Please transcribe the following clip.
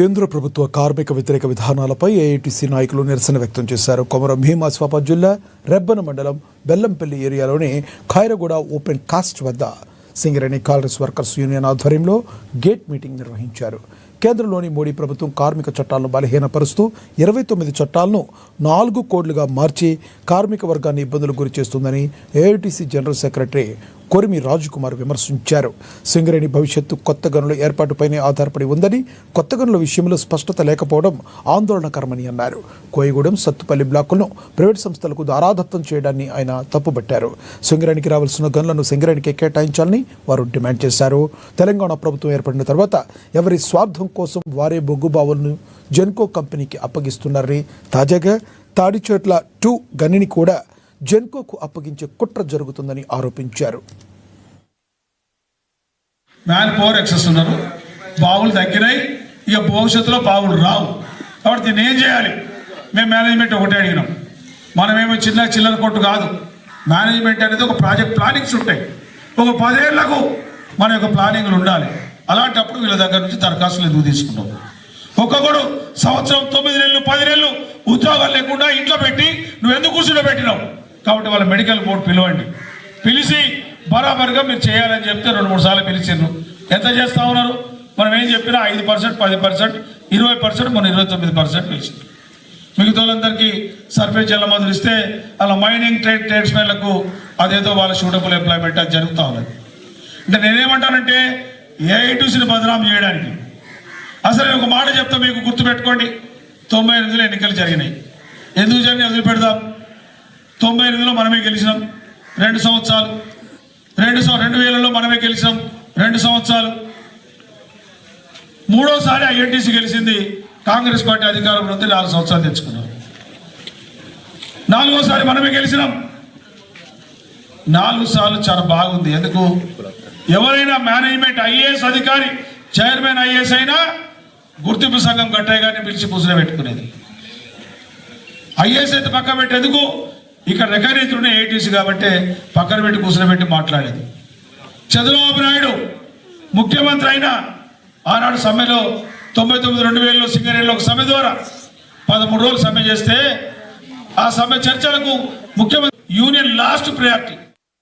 కేంద్ర ప్రభుత్వ కార్మిక వ్యతిరేక విధానాలపై ఏఐటీసీ నాయకులు నిరసన వ్యక్తం చేశారు. కొమరం భీం ఆసిఫాబాద్ జిల్లా రెబ్బన మండలం బెల్లంపల్లి ఏరియాలోని ఖైరగూడ ఓపెన్ కాస్ట్ వద్ద సింగరేణి కాలరీస్ వర్కర్స్ యూనియన్ ఆధ్వర్యంలో గేట్ మీటింగ్ నిర్వహించారు. కేంద్రంలోని మోడీ ప్రభుత్వం కార్మిక చట్టాలను బలహీనపరుస్తూ 29 చట్టాలను 4 కోడ్లుగా మార్చి కార్మిక వర్గాన్ని ఇబ్బందులకు గురి చేస్తుందని AITC general secretary Korimi Rajkumar విమర్శించారు. సింగరేణి భవిష్యత్తు కొత్త గనుల ఏర్పాటుపైనే ఆధారపడి ఉందని, కొత్త గనుల విషయంలో స్పష్టత లేకపోవడం ఆందోళనకరమని అన్నారు. కోయగూడెం, సత్తుపల్లి బ్లాకులను ప్రైవేట్ సంస్థలకు దారాదత్తం చేయడాన్ని ఆయన తప్పుపట్టారు. సింగరేణికి రావాల్సిన గనులను సింగరేణికి కేటాయించాలని వారు డిమాండ్ చేశారు. తెలంగాణ ప్రభుత్వం ఏర్పడిన తర్వాత ఎవరి స్వార్థం కోసం వారే బొగ్గు బావులను జెన్కో కంపెనీకి అప్పగిస్తున్నారని, తాజాగా తాడిచేట్ల 2 గనిని కూడా జెన్కోకు అప్పగించే కుట్ర జరుగుతుందని ఆరోపించారు. మ్యాన్ పవర్ ఎక్సెస్ ఉన్నారు, బావులు తగ్గినాయి, ఇక భవిష్యత్తులో బావులు రావు. కాబట్టి దీన్ని ఏం చేయాలి? మేము మేనేజ్మెంట్ ఒకటే అడిగినాం. మనమేమో చిల్లర కొట్టు కాదు. మేనేజ్మెంట్ అనేది ఒక ప్రాజెక్ట్ ప్లానింగ్స్ ఉంటాయి. ఒక 10 ఏళ్లకు మన యొక్క ప్లానింగ్లు ఉండాలి. అలాంటప్పుడు వీళ్ళ దగ్గర నుంచి దరఖాస్తులు ఎందుకు తీసుకుంటాం? ఒక్కొక్కడు సంవత్సరం 9 నెలలు 10 నెలలు ఉద్యోగాలు లేకుండా ఇంట్లో పెట్టి నువ్వు ఎందుకు కూర్చుని పెట్టినావు? కాబట్టి వాళ్ళ మెడికల్ బోర్డు పిలవండి, పిలిచి బరాబర్గా మీరు చేయాలని చెప్తే 2-3 సార్లు పిలిచిండ్రు. ఎంత చేస్తా ఉన్నారు? మనం ఏం చెప్పినా 5%, 10%, 20%, మన 29% పిలిచింది. మిగతా వాళ్ళందరికీ సర్వే జల్ల మందులు ఇస్తే అలా మైనింగ్ ట్రేడ్స్మెన్లకు అదేదో వాళ్ళ సూటబుల్ ఎంప్లాయ్మెంట్ అది జరుగుతూ ఉన్నది. అంటే నేనేమంటానంటే ఏఐటీసీని బదనాం చేయడానికి అసలు నేను ఒక మాట చెప్తా, మీకు గుర్తుపెట్టుకోండి. 98లో ఎన్నికలు జరిగినాయి. ఎందుకు జరిగినాయి వదిలిపెడదాం. 98లో మనమే గెలిచినాం 2 సంవత్సరాలు. 2000లో మనమే గెలిచినాం 2 సంవత్సరాలు. 3వసారి ఐఎన్టీసీ గెలిచింది, కాంగ్రెస్ పార్టీ అధికారంలో ఉంది, 4 సంవత్సరాలు తెచ్చుకున్నాం. 4వసారి మనమే గెలిచినాం. 4 సార్లు చాలా బాగుంది. ఎందుకు? ఎవరైనా మేనేజ్మెంట్ ఐఏఎస్ అధికారి, చైర్మన్ ఐఏఎస్ అయినా గుర్తింపు సంఘం గట్టయ్యగారిని పిలిచి కూర్చుని పెట్టుకునేది. ఐఏఎస్ అయితే పక్కన పెట్టేందుకు, ఇక్కడ రికగ్నైజ్డ్ ఏఐటీసీ కాబట్టి పక్కన పెట్టి కూర్చుని పెట్టి మాట్లాడేది. చంద్రబాబు నాయుడు ముఖ్యమంత్రి అయినా ఆనాడు సమ్మెలో 99-2000లో సింగరేణిలో ఒక సమ్మె ద్వారా 13 రోజులు సమ్మె చేస్తే ఆ సమ్మె చర్చలకు ముఖ్యమంత్రి యూనియన్ లాస్ట్ ప్రయారిటీ